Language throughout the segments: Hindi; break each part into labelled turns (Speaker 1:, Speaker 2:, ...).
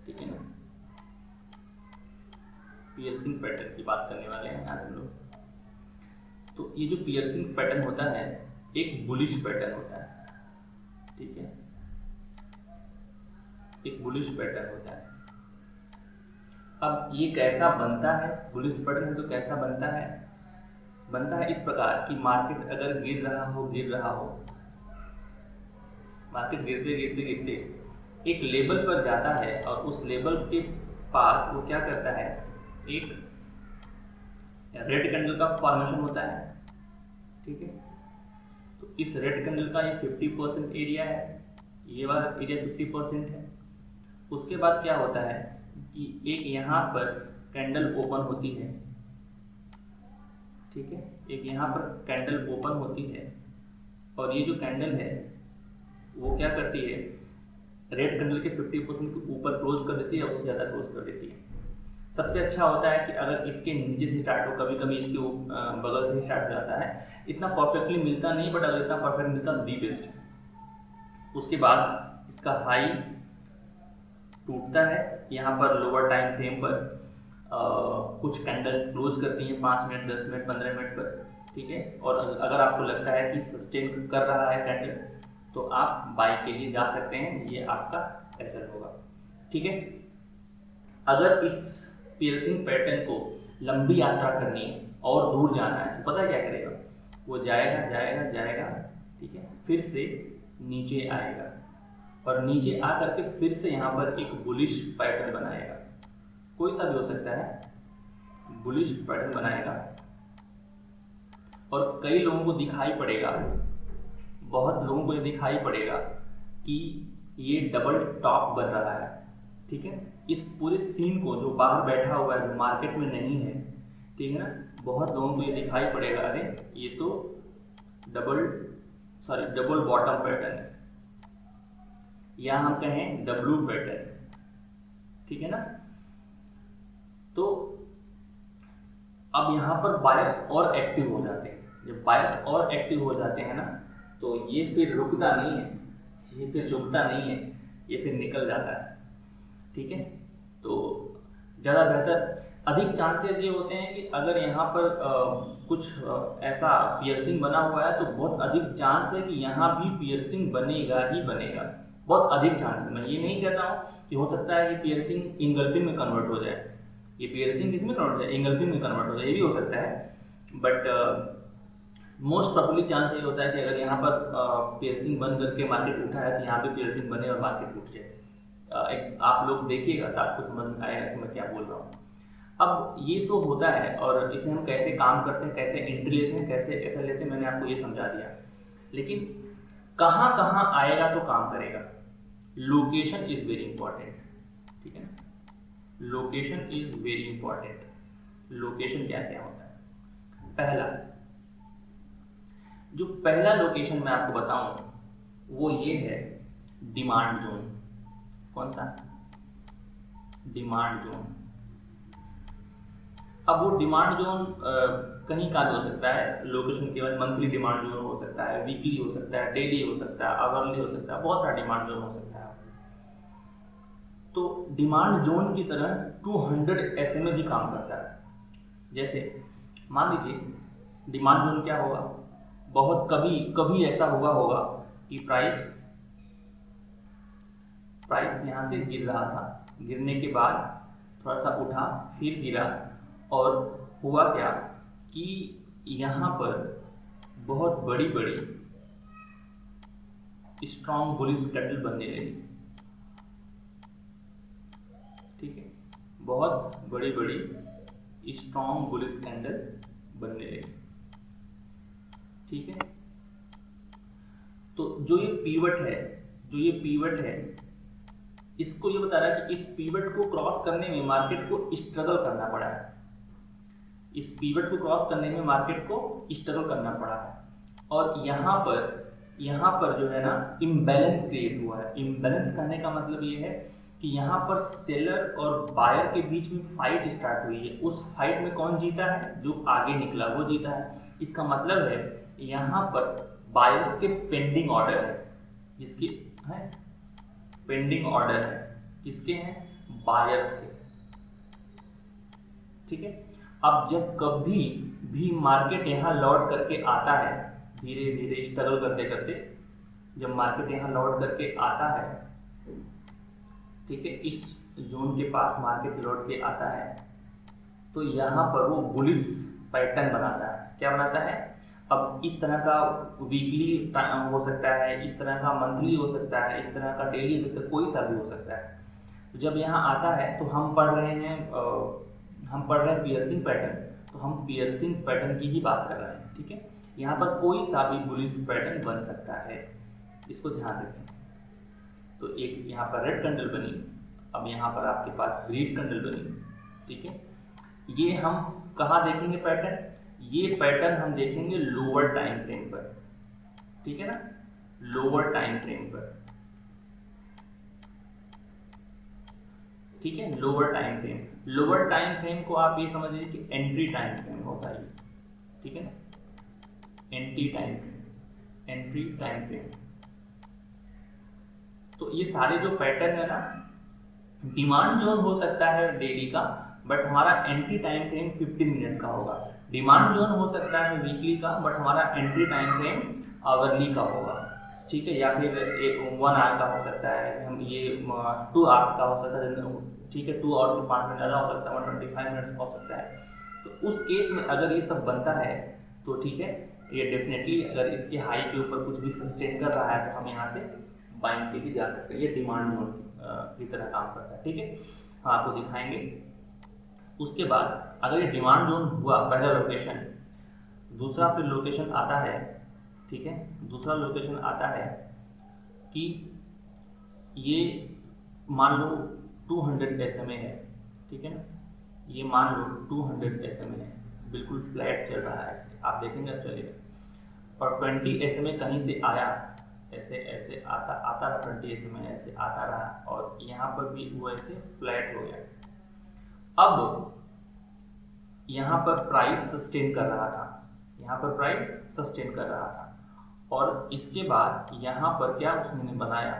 Speaker 1: ठीक है ना। पियर्सिंग पैटर्न की बात करने वाले हैं आज हम लोग। तो ये जो पियर्सिंग पैटर्न होता है एक बुलिश पैटर्न होता है, ठीक है, एक बुलिश पैटर्न होता है। अब ये कैसा बनता है, बुलिश पैटर्न है तो कैसा बनता है? बनता है इस प्रकार कि मार्केट अगर गिर रहा हो, मार्केट गिरते गिरते गिरते एक लेवल पर जाता है और उस लेवल के पास वो क्या करता है, एक रेड कैंडल का फॉर्मेशन होता है, ठीक है। तो इस रेड कैंडल का ये 50% एरिया है, ये वाला एरिया 50% है। उसके बाद क्या होता है कि एक यहाँ पर कैंडल ओपन होती है, ठीक है, एक यहाँ पर कैंडल ओपन होती है और ये जो कैंडल है वो क्या करती है, रेड कैंडल के 50% के ऊपर क्लोज कर देती है, उससे ज़्यादा क्लोज कर देती है। सबसे अच्छा होता है कि अगर इसके नीचे से स्टार्ट हो, कभी कभी इसके बगल से स्टार्ट हो जाता है, इतना परफेक्टली मिलता नहीं, बट अगर इतना परफेक्ट मिलता दी बेस्ट है। उसके बाद इसका हाई टूटता है, यहाँ पर लोअर टाइम फ्रेम पर कुछ कैंडल्स क्लोज करती हैं 5 मिनट 10 मिनट 15 मिनट पर, ठीक है। और अगर आपको लगता है कि सस्टेन कर रहा है कैंडल तो आप बाय के लिए जा सकते हैं, ये आपका एसएल होगा, ठीक है। अगर इस पियर्सिंग पैटर्न को लंबी यात्रा करनी है और दूर जाना है तो पता क्या करेगा, वो जाएगा जाएगा जाएगा, ठीक है, फिर से नीचे आएगा और नीचे आकर के फिर से यहाँ पर एक बुलिश पैटर्न बनाएगा, कोई सा भी हो सकता है, बुलिश पैटर्न बनाएगा। और कई लोगों को दिखाई पड़ेगा, बहुत लोगों को ये दिखाई पड़ेगा कि ये डबल टॉप बन रहा है, ठीक है। इस पूरे सीन को जो बाहर बैठा हुआ है, जो मार्केट में नहीं है, ठीक है ना, बहुत लोगों को ये दिखाई पड़ेगा, अरे ये तो डबल बॉटम पैटर्न है, या हम कहें डब्लू पैटर्न, ठीक है ना। तो अब यहाँ पर बायर्स और एक्टिव हो जाते हैं। जब बायर्स और एक्टिव हो जाते हैं ना तो ये फिर रुकता नहीं है, ये फिर झुकता नहीं है, ये फिर निकल जाता है, ठीक है। तो ज़्यादा बेहतर, अधिक चांसेस ये होते हैं कि अगर यहाँ पर कुछ ऐसा पियर्सिंग बना हुआ है तो बहुत अधिक चांस है कि यहाँ भी पियर्सिंग बनेगा ही बनेगा, बहुत अधिक चांस है। मैं ये नहीं कहता हूँ कि हो सकता है कि पियर्सिंग इंगल्फिंग में कन्वर्ट हो जाए, ये पियर्सिंग किस में कन्वर्ट हो जाए, इंगल्फिंग में कन्वर्ट हो जाए, ये भी हो सकता है। बट मोस्ट प्रॉबली चांस ये होता है कि अगर यहाँ पर पियर्सिंग बन करके मार्केट उठा है तो यहाँ पे पियर्सिंग बने और मार्केट उठ जाए। आप लोग देखिएगा तो आपको समझ में आएगा कि मैं क्या बोल रहा हूँ। अब ये तो होता है और इसे हम कैसे काम करते हैं, कैसे एंट्री लेते हैं, कैसे ऐसा लेते हैं, मैंने आपको ये समझा दिया। लेकिन कहाँ कहाँ आएगा तो काम करेगा, लोकेशन इज वेरी इंपॉर्टेंट, ठीक है ना। Location is very important. Location क्या क्या होता है? जो पहला लोकेशन मैं आपको बताऊं वो ये है डिमांड जोन। कौन सा? Demand zone. अब वो डिमांड जोन कहीं का भी हो सकता है, लोकेशन केवल मंथली डिमांड जोन हो सकता है, वीकली हो सकता है, डेली हो सकता है, आवरली हो सकता है, बहुत सारा डिमांड जोन हो सकता है। तो डिमांड जोन की तरह 200 SMA भी काम करता है। जैसे मान लीजिए डिमांड जोन क्या होगा, बहुत कभी कभी ऐसा होगा कि प्राइस यहाँ से गिर रहा था, गिरने के बाद थोड़ा सा उठा, फिर गिरा, और हुआ क्या कि यहाँ पर बहुत बड़ी बड़ी स्ट्रॉन्ग बुलिश कैंडल बनने लगी, ठीक है, बहुत बड़ी बड़ी स्ट्रॉन्ग बुलिश कैंडल बनने लगी, ठीक है। तो जो ये पीवट है, इसको ये बता रहा है कि इस पीवट को क्रॉस करने में मार्केट को स्ट्रगल करना पड़ा है, इस पीवट को क्रॉस करने में मार्केट को स्ट्रगल करना पड़ा है। और यहाँ पर जो है ना इम्बैलेंस क्रिएट हुआ है। इम्बैलेंस करने का मतलब ये है कि यहाँ पर सेलर और बायर के बीच में फाइट स्टार्ट हुई है। उस फाइट में कौन जीता है? जो आगे निकला वो जीता है। इसका मतलब है यहाँ पर बायर्स के पेंडिंग ऑर्डर है, जिसके हैं पेंडिंग ऑर्डर है, किसके हैं? बायर्स के, ठीक है। अब जब कभी भी मार्केट यहाँ लौट करके आता है, धीरे धीरे स्ट्रगल करते करते जब मार्केट यहाँ लौट करके आता है, ठीक है, इस जोन के पास मार्केट लौट के आता है, तो यहाँ पर वो बुलिश पैटर्न बनाता है। क्या बनाता है? अब इस तरह का वीकली हो सकता है, इस तरह का मंथली हो सकता है, इस तरह का डेली हो सकता है, कोई सा भी हो सकता है। तो जब यहाँ आता है तो हम पढ़ रहे हैं पियर्सिंग पैटर्न, तो हम पियर्सिंग पैटर्न की ही बात कर रहे हैं, ठीक है। यहाँ पर कोई सा भी बुलिश पैटर्न बन सकता है, इसको ध्यान रखें। तो एक यहाँ पर रेड कैंडल बनी, अब यहाँ पर आपके पास ग्रीन कैंडल बनी, ठीक है। ये हम कहाँ देखेंगे पैटर्न? ये पैटर्न हम देखेंगे लोअर टाइम फ्रेम पर, ठीक है ना, लोअर टाइम फ्रेम पर, ठीक है, lower time frame. Lower time frame को आप ये समझ लीजिए कि एंट्री टाइम फ्रेम होता है, ठीक है ना, entry time frame, entry time frame. तो ये सारे जो पैटर्न है ना, डिमांड जोन हो सकता है डेली का, बट हमारा एंट्री टाइम फ्रेम 15 मिनट का होगा। डिमांड जोन हो सकता है वीकली का, बट हमारा एंट्री टाइम फ्रेम आवरली का होगा, ठीक है, या फिर 1 आवर का हो सकता है, हम ये 2 आवर्स का हो सकता है, ठीक है, 2 आवर्स से 5 मिनट ज़्यादा हो सकता है, 125 मिनट्स का हो सकता है। तो उस केस में अगर ये सब बनता है तो ठीक है, ये डेफिनेटली अगर इसके हाई के ऊपर कुछ भी सस्टेन कर रहा है तो हम यहाँ से बाइंग के लिए जा सकते हैं। ये डिमांड जोन की तरह काम करता है, ठीक है, हम आपको दिखाएंगे। उसके बाद अगर ये डिमांड जोन हुआ पहला लोकेशन, दूसरा फिर लोकेशन आता है, ठीक है, दूसरा लोकेशन आता है कि ये मान लो 200 SMA है, ठीक है ना, ये मान लो 200 SMA है, बिल्कुल फ्लैट चल रहा है, ऐसे आप देखेंगे अब चलेगा, और 20 SMA कहीं से आया, ऐसे ऐसे आता रहा, 20 SMA ऐसे आता रहा, और यहाँ पर भी वो ऐसे फ्लैट हो गया। अब यहाँ पर प्राइस सस्टेन कर रहा था, यहाँ पर प्राइस सस्टेन कर रहा था, और इसके बाद यहाँ पर क्या उसने बनाया,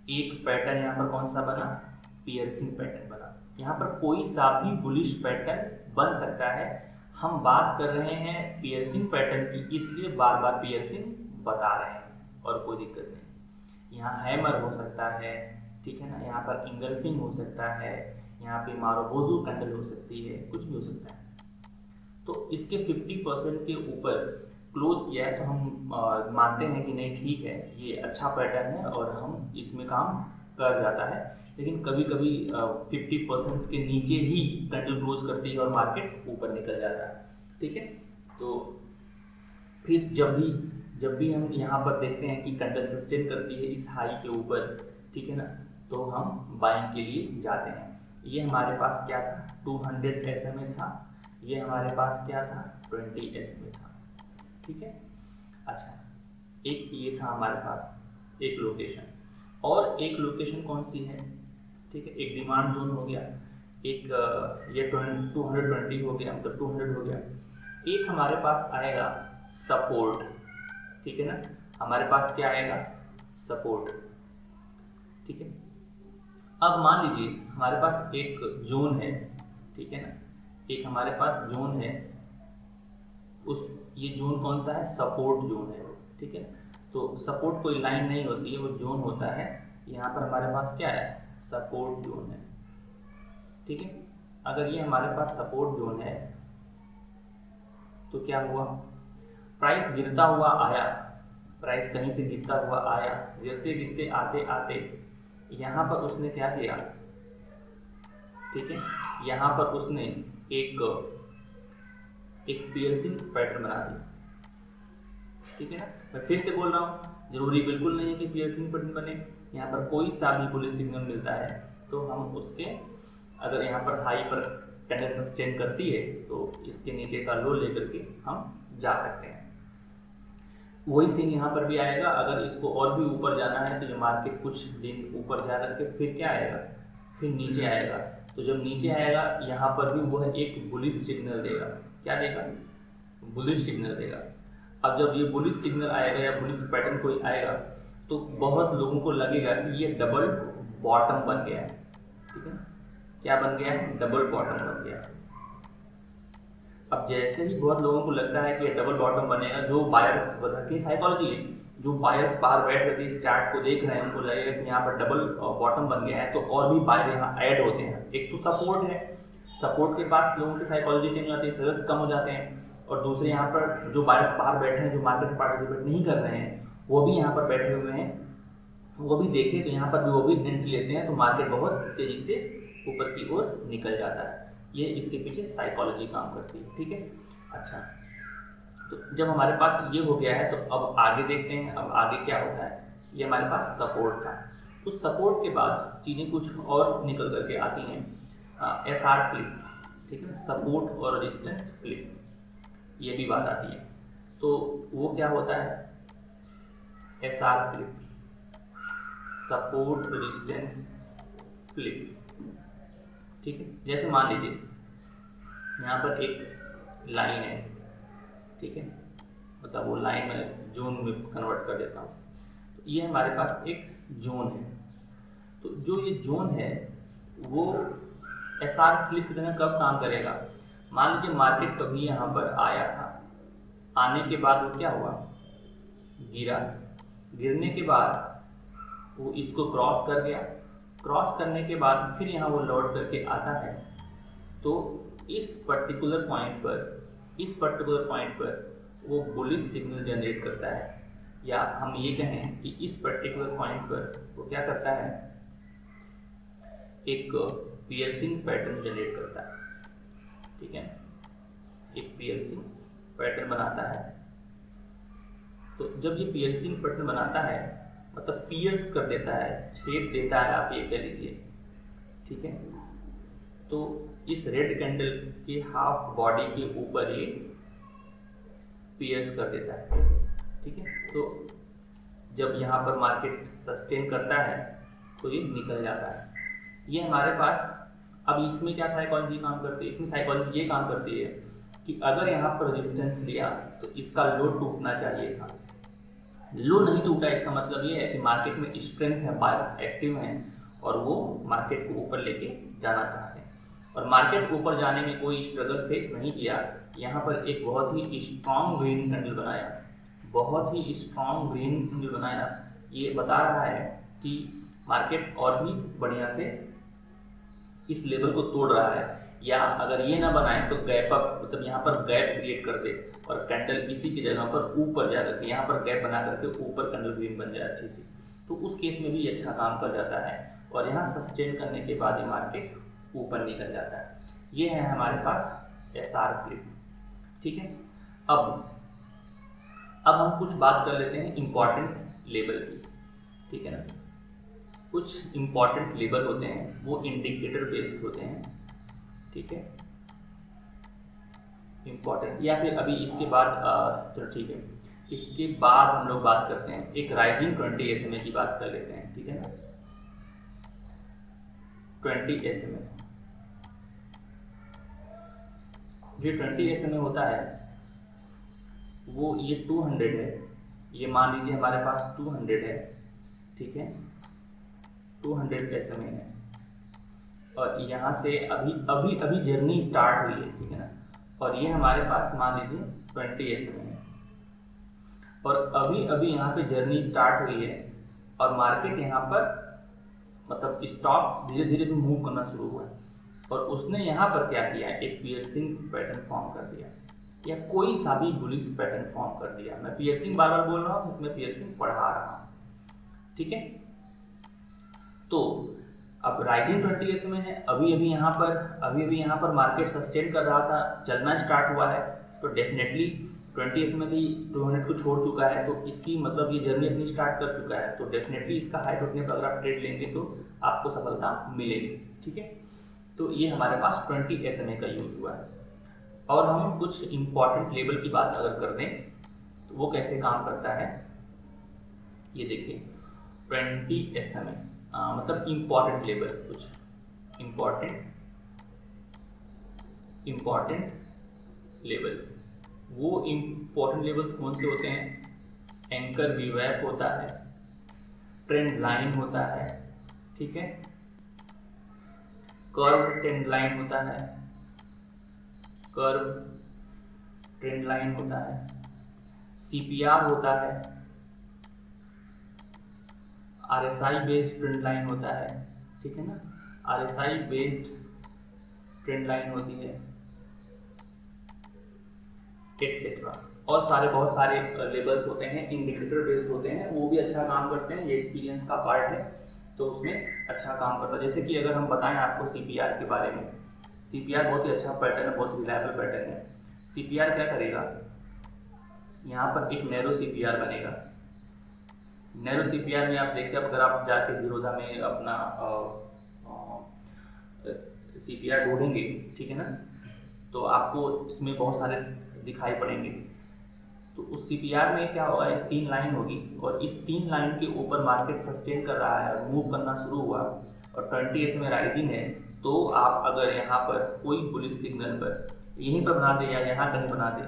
Speaker 1: एक पैटर्न यहाँ पर कौन सा बना, पियर्सिंग पैटर्न बना। यहाँ पर कोई सा भी बुलिश पैटर्न बन सकता है, हम बात कर रहे हैं पियर्सिंग पैटर्न की, इसलिए बार बार पियर्सिंग बता रहे हैं, और कोई दिक्कत नहीं। यहाँ हैमर हो सकता है, ठीक है ना, यहाँ पर इंगल्फिंग हो सकता है, यहाँ पे मारोबोजू कैंडल हो सकती है, कुछ भी हो सकता है। तो इसके 50% के ऊपर क्लोज किया है तो हम मानते हैं कि नहीं ठीक है, ये अच्छा पैटर्न है और हम इसमें काम कर जाता है। लेकिन कभी कभी 50% के नीचे ही कैंडल क्लोज करती है और मार्केट ऊपर निकल जाता है, ठीक है। तो फिर जब भी हम यहाँ पर देखते हैं कि कैंडल सस्टेन करती है इस हाई के ऊपर, ठीक है ना, तो हम बाइंग के लिए जाते हैं। ये हमारे पास क्या था, 200 SMA था, ये हमारे पास क्या था, 20 SMA था, ठीक है। अच्छा, एक ये था हमारे पास एक लोकेशन, और एक लोकेशन कौन सी है, ठीक है, एक डिमांड जोन हो गया, एक ये 220 हो गया, मतलब 200 हो गया। एक हमारे पास आएगा सपोर्ट, ठीक है ना, हमारे पास क्या आएगा, सपोर्ट, ठीक है। अब मान लीजिए हमारे पास एक जोन है, ठीक है ना, एक हमारे पास जोन है, ये जोन कौन सा है, सपोर्ट जोन है, ठीक है। तो सपोर्ट कोई लाइन नहीं होती है, वो जोन होता है। यहाँ पर हमारे पास क्या है, सपोर्ट जोन है, ठीक है। अगर ये हमारे पास सपोर्ट जोन है तो क्या हुआ, प्राइस गिरता हुआ आया, प्राइस कहीं से गिरता हुआ आया, गिरते गिरते आते आते यहाँ पर उसने क्या किया, ठीक है, यहाँ पर उसने एक पियर्सिंग पैटर्न बना दिया, ठीक है ना। मैं फिर से बोल रहा हूँ, जरूरी बिल्कुल नहीं है कि पियर्सिंग पैटर्न बने, यहाँ पर कोई सा भी बुलिश सिग्नल मिलता है तो हम उसके, अगर यहाँ पर हाई पर कैंडल सस्टेन करती है तो इसके नीचे का लो लेकर के हम जा सकते हैं। वही सीन यहाँ पर भी आएगा, अगर इसको और भी ऊपर जाना है तो ये मार्केट कुछ दिन ऊपर जा करके फिर क्या आएगा, फिर नीचे आएगा। तो जब नीचे आएगा यहाँ पर भी वो एक बुलिश सिग्नल देगा, क्या देगा, बुलिश सिग्नल देगा। अब जब ये बुलिश सिग्नल आएगा या बुलिश पैटर्न कोई आएगा तो बहुत लोगों को लगेगा कि ये डबल बॉटम बन गया है, ठीक है। क्या बन गया है? डबल बॉटम बन गया। अब जैसे ही बहुत लोगों को लगता है कि ये डबल बॉटम बनेगा, जो बायर्स बता की साइकोलॉजी है, जो बायर्स बाहर बैठ करके इस चार्ट को देख रहे हैं उनको लगेगा कि यहाँ पर डबल बॉटम बन गया है, तो और भी बायर यहाँ ऐड होते हैं। एक तो सपोर्ट है, सपोर्ट के पास लोगों की साइकोलॉजी चेंज हो जाती है, सेल्स कम हो जाते हैं, और दूसरे यहाँ पर जो बायर्स बाहर बैठे हैं, जो मार्केट में पार्टिसिपेट नहीं कर रहे हैं, वो भी यहाँ पर बैठे हुए हैं, वो भी देखें तो यहाँ पर भी वो भी एंट्री लेते हैं, तो मार्केट बहुत तेजी से ऊपर की ओर निकल जाता है। ये इसके पीछे साइकोलॉजी काम करती है, ठीक है। अच्छा, तो जब हमारे पास ये हो गया है तो अब आगे देखते हैं, अब आगे क्या होता है। ये हमारे पास सपोर्ट था, उस सपोर्ट के बाद चीज़ें कुछ और निकल करके आती हैं, SR फ्लिप, ठीक है, सपोर्ट और रेजिस्टेंस फ्लिप, ये भी बात आती है। तो वो क्या होता है? SR flip, support resistance flip, ठीक है। जैसे मान लीजिए यहाँ पर एक लाइन है, ठीक है, मतलब वो लाइन में जोन में कन्वर्ट कर देता हूँ। तो ये हमारे पास एक जोन है, तो जो ये जोन है वो SR फ्लिप की तरह कब काम करेगा? मान लीजिए मार्केट कभी यहाँ पर आया था, आने के बाद वो क्या हुआ? गिरा, गिरने के बाद वो इसको क्रॉस कर गया, क्रॉस करने के बाद फिर यहाँ वो लौट करके आता है, तो इस पर्टिकुलर पॉइंट पर वो बुलिश सिग्नल जनरेट करता है, या हम ये कहें कि इस पर्टिकुलर पॉइंट पर वो क्या करता है? एक पियर्सिंग पैटर्न जनरेट करता है, ठीक है, एक पियर्सिंग पैटर्न बनाता है। तो जब ये पियर्सिंग पैटर्न बनाता है, मतलब पियर्स कर देता है, छेद देता है, आप ये कह लीजिए, ठीक है, तो इस रेड कैंडल के हाफ बॉडी के ऊपर ये पियर्स कर देता है, ठीक है। तो जब यहाँ पर मार्केट सस्टेन करता है तो ये निकल जाता है। ये हमारे पास, अब इसमें क्या साइकोलॉजी काम करती है? इसमें साइकोलॉजी ये काम करती है कि अगर यहाँ पर रेजिस्टेंस लिया तो इसका लो टूटना चाहिए था, लो नहीं टूटा, इसका मतलब ये है कि मार्केट में स्ट्रेंथ है, बायर्स एक्टिव हैं और वो मार्केट को ऊपर लेके जाना चाहते हैं, और मार्केट ऊपर जाने में कोई स्ट्रगल फेस नहीं किया। यहाँ पर एक बहुत ही स्ट्रॉन्ग ग्रीन कैंडल बनाया, बहुत ही स्ट्रॉन्ग ग्रीन कैंडल बनाया, ये बता रहा है कि मार्केट और भी बढ़िया से इस लेवल को तोड़ रहा है। या अगर ये ना बनाए तो गैप अप, मतलब यहाँ पर गैप क्रिएट कर दे और कैंडल इसी की जगह पर ऊपर जा करके यहाँ पर गैप बना करके ऊपर कैंडल ग्रीन बन जाए अच्छी सी, तो उस केस में भी अच्छा काम कर जाता है, और यहाँ सस्टेन करने के बाद ये मार्केट ऊपर निकल जाता है। ये है हमारे पास SR फ्लिप, ठीक है। अब हम कुछ बात कर लेते हैं इम्पॉर्टेंट लेवल की, ठीक है ना। कुछ इम्पॉर्टेंट लेवल होते हैं, वो इंडिकेटर बेस्ड होते हैं, ठीक है, इम्पॉर्टेंट। या फिर अभी इसके बाद चलो ठीक है, इसके बाद हम लोग बात करते हैं एक राइजिंग 20 SMA की बात कर लेते हैं, ठीक है ना। 20 SMA, जो 20 SMA होता है वो ये 200 है, ये मान लीजिए हमारे पास 200 है, ठीक है, 200 SMA है, और यहाँ से अभी जर्नी स्टार्ट हुई है, ठीक है ना, और ये हमारे पास मान लीजिए 20 SMA है, और अभी यहाँ पे जर्नी स्टार्ट हुई है, और मार्केट यहाँ पर मतलब स्टॉक धीरे धीरे मूव करना शुरू हुआ है, और उसने यहाँ पर क्या किया? एक पियर्सिंग पैटर्न फॉर्म कर दिया, या कोई सा भी बुलिश पैटर्न फॉर्म कर दिया। मैं पियर्सिंग बार बार बोल रहा हूँ, उसमें पियर्सिंग पढ़ा रहा हूँ, ठीक है। तो अब राइजिंग 20 SMA है, अभी अभी यहाँ पर मार्केट सस्टेन कर रहा था, चलना स्टार्ट हुआ है, तो डेफिनेटली 20 SMA भी 200 को छोड़ चुका है, तो इसकी मतलब ये जर्नी अपनी स्टार्ट कर चुका है, तो डेफिनेटली इसका हाई टूटने पर अगर आप ट्रेड लेंगे तो आपको सफलता मिलेगी, ठीक है। तो ये हमारे पास 20 SMA का यूज हुआ है। और हम कुछ इंपॉर्टेंट लेवल की बात अगर कर दें तो वो कैसे काम करता है, ये देखिए 20 SMA मतलब इम्पॉर्टेंट लेवल, कुछ इम्पॉर्टेंट लेवल्स। वो इम्पॉर्टेंट लेवल्स कौन से होते हैं? एंकर वीवैप होता है, ट्रेंड लाइन होता है, ठीक है, कर्व ट्रेंड लाइन होता है, कर्व ट्रेंड लाइन होता है, सीपीआर होता है, आरएसआई बेस्ड ट्रेंड लाइन होता है, ठीक है ना, आरएसआई बेस्ड ट्रेंड लाइन होती है, एटसेट्रा। और बहुत सारे लेबल्स होते हैं, इंडिकेटर बेस्ड होते हैं, वो भी अच्छा काम करते हैं, ये एक्सपीरियंस का पार्ट है तो उसमें अच्छा काम करता है। जैसे कि अगर हम बताएं आपको सीपीआर के बारे में, सीपीआर बहुत ही अच्छा पैटर्न है, बहुत रिलायबल पैटर्न है। सीपीआर क्या करेगा, यहाँ पर एक नैरो सीपीआर बनेगा। नैरो सीपीआर में आप देखते हैं, अगर आप जाके जीरोधा में अपना सीपीआर ढूंढेंगे, ठीक है ना, तो आपको इसमें बहुत सारे दिखाई पड़ेंगे। तो उस सीपीआर में क्या होगा, एक 3 लाइन होगी और इस 3 लाइन के ऊपर मार्केट सस्टेन कर रहा है, मूव करना शुरू हुआ और 20 में राइजिंग है, तो आप अगर यहाँ पर कोई बुलिश सिग्नल पर यहीं पर बना दे या यहाँ कहीं बना दे,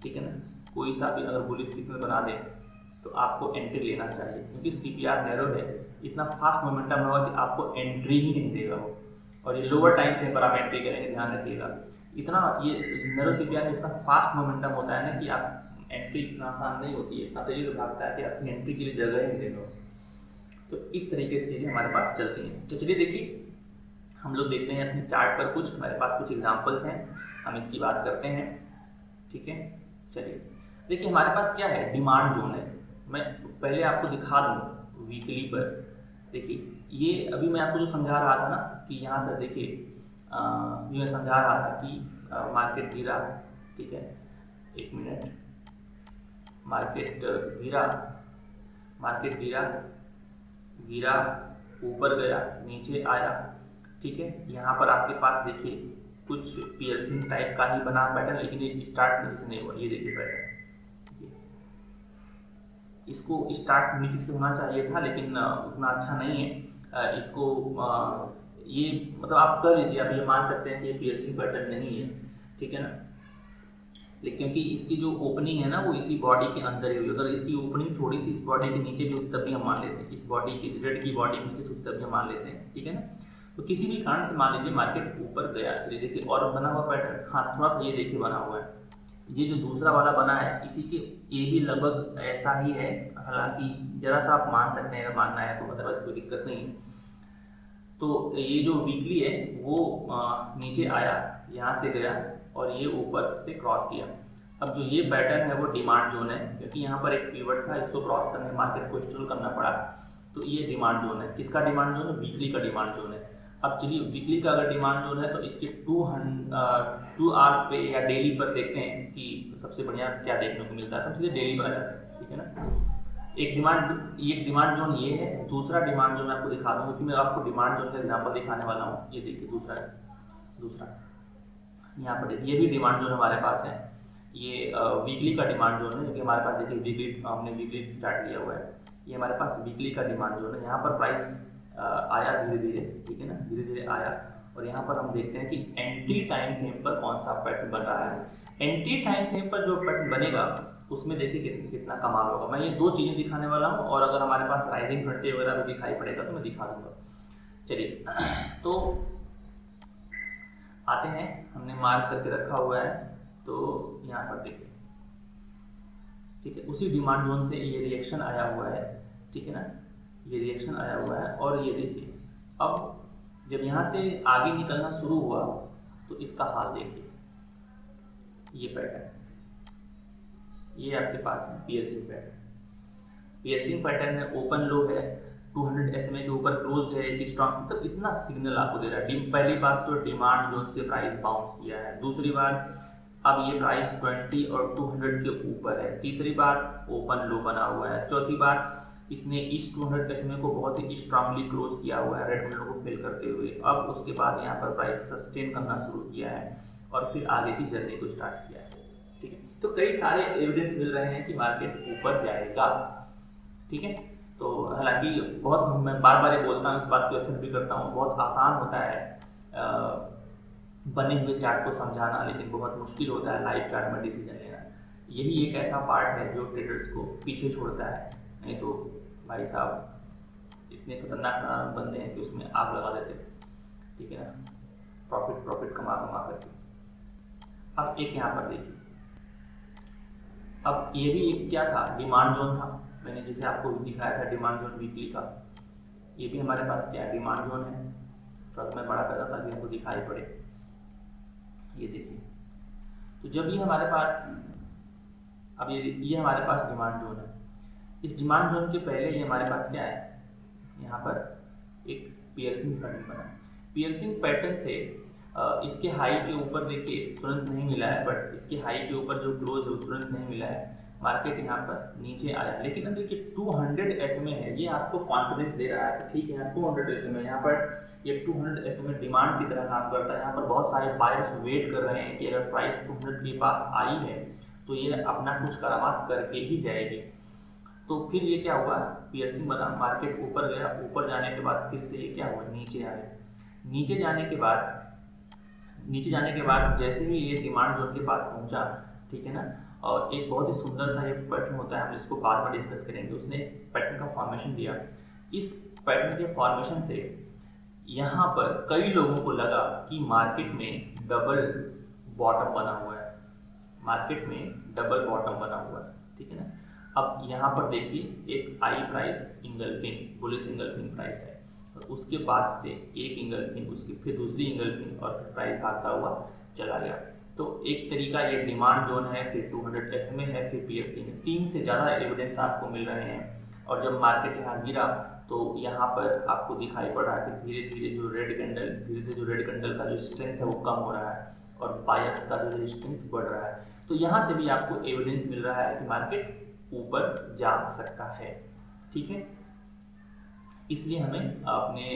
Speaker 1: ठीक है ना, कोई सा भी अगर बुलिश सिग्नल बना दे तो आपको एंट्री लेना चाहिए, क्योंकि सीपीआर नैरो है, इतना फास्ट मोमेंटम होगा कि आपको एंट्री ही नहीं देगा वो। और ये लोअर टाइम फ्रेम पर आप एंट्री करेंगे, ध्यान रखिएगा। इतना ये नैरो सीपीआर में इतना फास्ट मोमेंटम होता है ना कि आप एंट्री इतना आसान नहीं होती है, इतना तेजी से भागता है कि अपनी एंट्री के लिए जगह ही नहीं देगा। तो इस तरीके से चीज़ें हमारे पास चलती हैं। तो चलिए देखिए, हम लोग देखते हैं अपने चार्ट पर कुछ, हमारे पास कुछ एग्जांपल्स हैं, हम इसकी बात करते हैं, ठीक है। चलिए देखिए, हमारे पास क्या है, डिमांड जोन है। मैं पहले आपको दिखा दूँ वीकली पर। देखिए ये अभी मैं आपको जो समझा रहा था ना कि यहाँ से देखिए, ये मैं समझा रहा था कि मार्केट गिरा, ठीक है, एक मिनट, मार्केट गिरा, मार्केट गिरा, गिरा, ऊपर गया, नीचे आया, ठीक है। यहाँ पर आपके पास देखिए कुछ पियर्सिंग टाइप का ही बना पैटर्न, लेकिन ये स्टार्ट नीचे से नहीं हुआ। ये देखिए पैटर्न, इसको स्टार्ट नीचे से होना चाहिए था, लेकिन उतना अच्छा नहीं है। इसको ये मतलब आप कर लीजिए, आप ये मान सकते हैं कि ये पियर्सिंग पैटर्न नहीं है, ठीक है ना, लेकिन क्योंकि इसकी जो ओपनिंग है ना वो इसी बॉडी के अंदर ही हुई। अगर इसकी ओपनिंग थोड़ी सी इस बॉडी के नीचे भी होती तब भी हम मान लेते हैं, इस बॉडी की रेड की बॉडी के नीचे तब भी हम मान लेते हैं, ठीक है ना। तो किसी भी कारण से मान लीजिए मार्केट ऊपर गया, चलिए देखिए, और बना हुआ पैटर्न, हाँ थोड़ा सा ये देखिए बना हुआ है, ये जो दूसरा वाला बना है इसी के, ये भी लगभग ऐसा ही है, हालांकि जरा सा आप मान सकते हैं, अगर मानना है तो, मतलब कोई दिक्कत नहीं है। तो ये जो वीकली है वो नीचे आया, यहाँ से गया और ये ऊपर से क्रॉस किया। अब जो ये पैटर्न है वो डिमांड जोन है, क्योंकि यहाँ पर एक पिवट था, इसको क्रॉस करने मार्केट को स्टॉल करना पड़ा, तो ये डिमांड जोन है। किसका डिमांड जोन है, वीकली का डिमांड जोन है। अब चलिए वीकली का अगर डिमांड जोन है तो इसके 2 आवर्स पे या डेली पर देखते हैं कि सबसे बढ़िया क्या देखने को मिलता है। तो चलिए डेली पर आ जाते हैं, ठीक है ना। एक डिमांड जोन ये है, दूसरा डिमांड जोन मैं आपको दिखा दूँ, क्योंकि मैं आपको डिमांड जोन का एग्जांपल दिखाने वाला हूँ। ये देखिए दूसरा यहाँ पर देखिए, ये भी डिमांड जोन हमारे पास है, ये वीकली का डिमांड जोन है, क्योंकि हमारे पास देखिए वीकली, हमने वीकली चार्ट लिया हुआ है, ये हमारे पास वीकली का डिमांड जोन है। यहाँ पर प्राइस आया धीरे धीरे, ठीक है ना, धीरे धीरे आया, और यहाँ पर हम देखते हैं कि एंट्री टाइम फ्रेम पर कौन सा पैटर्न बन रहा है। एंट्री टाइम फ्रेम पर जो पैटर्न बनेगा उसमें देखिए कितना कमाल होगा। मैं ये 2 चीज़ें दिखाने वाला हूँ, और अगर हमारे पास राइजिंग फ्रंटे वगैरह भी दिखाई पड़ेगा तो मैं दिखा दूंगा। चलिए तो आते हैं, हमने मार्क करके रखा हुआ है, तो यहाँ पर देखिए, ठीक है, उसी डिमांड जोन से ये रिएक्शन आया हुआ है, ठीक है ना, ये रिएक्शन आया हुआ है। और ये देखिए, अब जब यहाँ से आगे निकलना शुरू हुआ तो इसका हाल देखिए, ये पैटर्न, ये आपके पास है पियर्सिंग पैटर्न, पियर्सिंग पैटर्न है, ओपन लो है, 200 SMA के ऊपर क्लोज्ड है, एक स्ट्रॉन्ग, मतलब इतना सिग्नल आपको दे रहा है। पहली बात तो डिमांड जोन से प्राइस बाउंस किया है, दूसरी बात अब ये प्राइस 20 और 200 के ऊपर है, तीसरी बात ओपन लो बना हुआ है, चौथी बात इसने इस 200 SMA को बहुत ही स्ट्रांगली क्लोज किया हुआ है रेड विंडो को फिल करते हुए। अब उसके बाद यहाँ पर प्राइस सस्टेन करना शुरू किया है और फिर आगे की जर्नी को स्टार्ट किया है, ठीक है। तो कई सारे एविडेंस मिल रहे हैं कि मार्केट ऊपर जाएगा, ठीक है। तो हालांकि बहुत, मैं बार बार ये बोलता हूँ, इस बात को एक्सेप्ट भी करता हूँ, बहुत आसान होता है बने हुए चार्ट को समझाना, लेकिन बहुत मुश्किल होता है लाइव चार्ट में डिसीजन लेना। यही एक ऐसा पार्ट है जो ट्रेडर्स को पीछे छोड़ता है, नहीं तो भाई साहब इतने खतरनाक बंदे हैं कि उसमें आग लगा देते, ठीक है ना, प्रॉफिट कमा करके। अब एक यहाँ पर देखिए, अब ये भी एक क्या था, डिमांड जोन था, मैंने जैसे आपको दिखाया था डिमांड जोन वीकली का, ये भी हमारे पास क्या डिमांड जोन है। थोड़ा सा मैं बड़ा कर रहा था ताकि आपको दिखाई पड़े। ये देखिए, तो जब ये हमारे पास, अब ये हमारे पास डिमांड जोन है, इस डिमांड जोन के पहले ये हमारे पास क्या है, यहाँ पर एक पियर्सिंग पैटर्न बना। पियर्सिंग पैटर्न से इसके हाई के ऊपर देखिए तुरंत नहीं मिला है, बट इसके हाई के ऊपर जो क्लोज है तुरंत नहीं मिला है, मार्केट यहाँ पर नीचे आया। लेकिन अब देखिए 200 SMA है, ये आपको कॉन्फिडेंस दे रहा है कि ठीक है 200 SMA, यहाँ पर ये 200 SMA डिमांड की तरह काम करता है। यहाँ पर बहुत सारे बायर्स वेट कर रहे हैं कि अगर प्राइस 200 के पास आई है तो ये अपना कुछ करामात करके ही जाएगी। तो फिर ये क्या हुआ, पियर्सिंग बना, मार्केट ऊपर गया, ऊपर जाने के बाद फिर से ये क्या हुआ, नीचे आया। नीचे जाने के बाद जैसे ही ये डिमांड जोन के पास पहुंचा, ठीक है ना, और एक बहुत ही सुंदर सा ये पैटर्न होता है, हम इसको बाद में डिस्कस करेंगे, उसने पैटर्न का फॉर्मेशन दिया। इस पैटर्न के फॉर्मेशन से यहाँ पर कई लोगों को लगा कि मार्केट में डबल बॉटम बना हुआ है, मार्केट में डबल बॉटम बना हुआ है, ठीक है ना। अब यहाँ पर देखिए एक आई price engulfing, bullish engulfing price है, और उसके बाद से एक इंगल्फिंग, उसकी फिर दूसरी इंगल्फिंग, और फिर प्राइस भागता हुआ चला गया। तो एक तरीका ये डिमांड जोन है, फिर 200 SMA है, फिर पियर्सिंग है, 3 से ज़्यादा एविडेंस आपको मिल रहे हैं। और जब मार्केट यहाँ गिरा तो यहाँ पर आपको दिखाई पड़ रहा है कि धीरे धीरे जो रेड कैंडल का जो स्ट्रेंथ है वो कम हो रहा है, और बायर्स का जो स्ट्रेंथ बढ़ रहा है। तो यहाँ से भी आपको एविडेंस मिल रहा है कि मार्केट ऊपर जा सकता है, ठीक है। इसलिए हमें अपने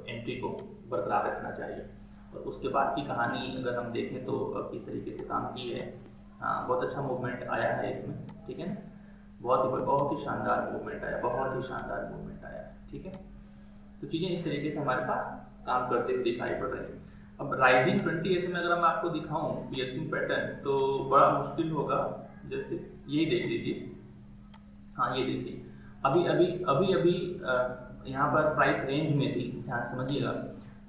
Speaker 1: एंट्री को बरकरार रखना चाहिए। और उसके बाद की कहानी अगर हम देखें तो किस तरीके से काम की है, हाँ बहुत अच्छा मूवमेंट आया है इसमें, ठीक है ना, बहुत ही शानदार मूवमेंट आया, बहुत ही शानदार मूवमेंट आया, ठीक है। तो चीज़ें इस तरीके से हमारे पास काम करते हुए दिखाई पड़ रही है। अब राइजिंग 20 SMA अगर मैं आपको दिखाऊं पियर्सिंग पैटर्न तो बड़ा मुश्किल होगा। जैसे ये देख लीजिए, हाँ ये देखिए, अभी यहाँ पर प्राइस रेंज में थी, ध्यान समझिएगा,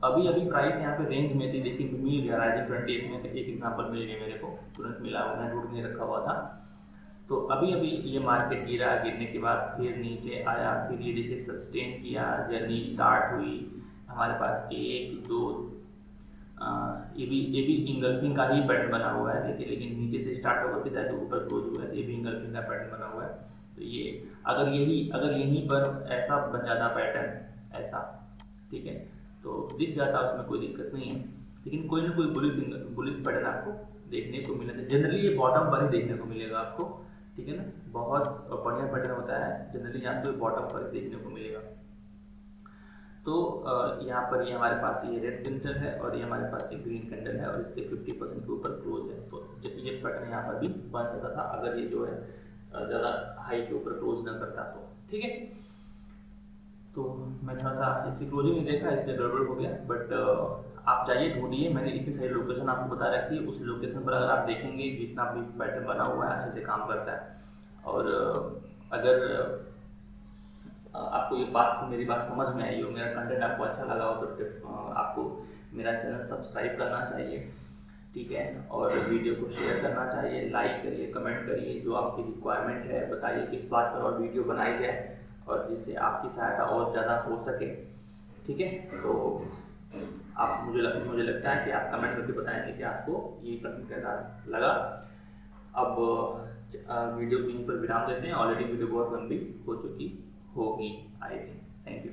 Speaker 1: अभी प्राइस यहाँ पे रेंज में थी, देखिए मिल गया राइजिंग 20 SMA का एक एग्जांपल मिल गया मेरे को, तुरंत मिला, मैंने ढूंढ के रखा हुआ था। तो अभी ये मार्केट गिरा, गिरने के बाद फिर नीचे आया, फिर ये देखिए सस्टेन किया, जर्नी स्टार्ट हुई, हमारे पास 1 2 ये भी इंगल्फिंग का ही पैटर्न बना हुआ है, देखिए, लेकिन नीचे से स्टार्ट होकर के जाके ऊपर क्लोज हुआ है, ये भी इंगल्फिंग का पैटर्न बना हुआ है। तो ये अगर यहीं पर ऐसा बन जाता पैटर्न ऐसा, ठीक है, तो दिख जाता, उसमें कोई दिक्कत नहीं है। लेकिन कोई ना कोई बुलिश पैटर्न आपको देखने को मिला था, जनरली ये बॉटम पर ही देखने को मिलेगा आपको, ठीक है ना, बहुत बढ़िया पैटर्न होता है, जनरली यहाँ पे बॉटम पर देखने को मिलेगा। तो यहाँ पर ये हमारे पास ये रेड कैंडल है, और ये हमारे पास एक ग्रीन कैंडल है, और इसके 50% के ऊपर क्लोज है। तो ये पैटर्न यहाँ पर भी बन सकता था अगर ये जो है ज़्यादा हाई के ऊपर क्लोज ना करता तो, ठीक है। तो मैं थोड़ा सा इसकी क्लोजिंग नहीं देखा इसलिए गड़बड़ हो गया, बट आप जाइए ढूंढिए, मैंने इतनी सारी लोकेशन आपको बता रखी है, उस लोकेशन पर अगर आप देखेंगे जितना भी पैटर्न बना हुआ है अच्छे से काम करता है। और अगर आपको ये बात, मेरी बात समझ में आई हो, मेरा कंटेंट आपको अच्छा लगा हो, तो आपको मेरा चैनल सब्सक्राइब करना चाहिए, ठीक है, और वीडियो को शेयर करना चाहिए, लाइक करिए, कमेंट करिए, जो आपकी रिक्वायरमेंट है बताइए किस बात पर और वीडियो बनाई जाए, और जिससे आपकी सहायता और ज़्यादा हो सके, ठीक है। तो आप मुझे लगता है कि आप कमेंट करके बताएंगे कि आपको ये कंटेंट कैसा लगा। अब वीडियो को यहीं पर विराम देते हैं, ऑलरेडी वीडियो बहुत लंबी हो चुकी होगी, आई थिंक। Thank you.